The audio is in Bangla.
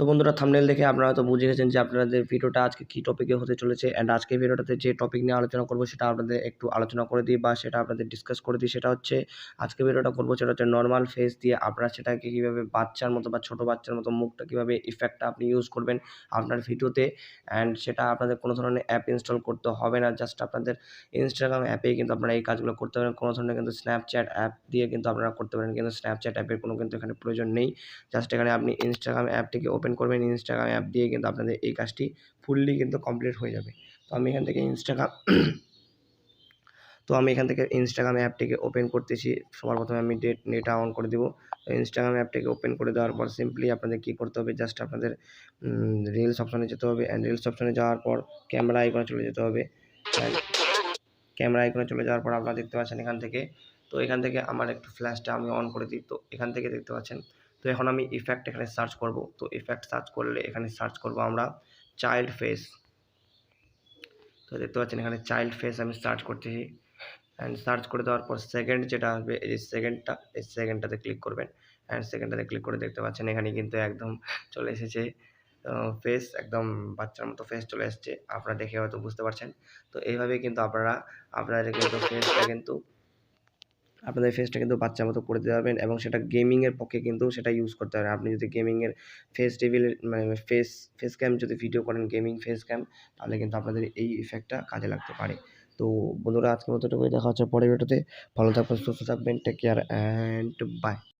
তো বন্ধুরা থাম্বনেল দেখে আপনারা হয়তো বুঝে গেছেন যে আপনাদের ভিডিওটা আজকে কী টপিকে হতে চলেছে। অ্যান্ড আজকের ভিডিওটাতে যে টপিক নিয়ে আলোচনা করব সেটা আপনাদের একটু আলোচনা করে দিই বা সেটা আপনাদের ডিসকাস করে দিই। সেটা হচ্ছে আজকে ভিডিওটা করবো সেটা হচ্ছে নর্মাল ফেস দিয়ে আপনারা সেটাকে কীভাবে বাচ্চার মতো বা ছোটো বাচ্চার মতো মুখটা কীভাবে ইফেক্টটা আপনি ইউজ করবেন আপনার ভিডিওতে। অ্যান্ড সেটা আপনাদের কোনো ধরনের অ্যাপ ইনস্টল করতে হবে না, জাস্ট আপনাদের ইনস্টাগ্রাম অ্যাপেই কিন্তু আপনারা এই কাজগুলো করতে পারেন। কোনো ধরনের কিন্তু স্ন্যাপচ্যাট অ্যাপ দিয়ে কিন্তু আপনারা করতে পারেন, কিন্তু স্ন্যাপচ্যাট অ্যাপের কোনো কিন্তু এখানে প্রয়োজন নেই। জাস্ট এখানে আপনি ইনস্টাগ্রাম অ্যাপটিকে ওপেন করবেন, ইনস্টাগ্রাম অ্যাপ দিয়ে কিন্তু আপনাদের এই কাজটি ফুললি কিন্তু কমপ্লিট হয়ে যাবে। তো আমি এখান থেকে ইনস্টাগ্রাম অ্যাপটিকে ওপেন করতেছি। সবার প্রথমে আমি নেটটা অন করে দেবো। তো ইনস্টাগ্রাম অ্যাপটিকে ওপেন করে দেওয়ার পর সিম্পলি আপনাদের কী করতে হবে, জাস্ট আপনাদের রিলস অপশনে যেতে হবে। অ্যান্ড রিলস অপশনে যাওয়ার পর ক্যামেরা আইকনে চলে যেতে হবে। অ্যান্ড ক্যামেরা আইকনে চলে যাওয়ার পর আপনারা দেখতে পাচ্ছেন এখান থেকে আমার একটু ফ্ল্যাশটা আমি অন করে দিই। তো এখান থেকে দেখতে পাচ্ছেন। তো এখন আমি ইফেক্ট এখানে সার্চ করব। তো ইফেক্ট সার্চ করলে এখানে সার্চ করব আমরা চাইল্ড ফেস। তো দেখতে পাচ্ছেন এখানে চাইল্ড ফেস আমি সার্চ করতেছি। অ্যান্ড সার্চ করে দেওয়ার পর সেকেন্ড যেটা আসবে, এই সেকেন্ডটাতে ক্লিক করবেন। অ্যান্ড সেকেন্ডটাতে ক্লিক করে দেখতে পাচ্ছেন এখানে কিন্তু একদম চলে এসেছে ফেস, একদম বাচ্চার মতো ফেস চলে এসছে। আপনারা দেখে হয়তো বুঝতে পারছেন। তো এইভাবেই কিন্তু আপনাদের ফেসটা কিন্তু বাচ্চার মতো করে দিতে পারবেন, এবং সেটা গেমিংয়ের পক্ষে কিন্তু সেটা ইউজ করতে পারেন। আপনি যদি গেমিংয়ের ফেস ক্যাম যদি ভিডিও করেন, গেমিং ফেস ক্যাম, তাহলে কিন্তু আপনাদের এই ইফেক্টটা কাজে লাগতে পারে। তো বন্ধুরা আজকের মতো এটুকুই, দেখা হচ্ছে পরের ভিডিওতে। ভালো থাকবেন, সুস্থ থাকবেন, টেক কেয়ার অ্যান্ড বাই।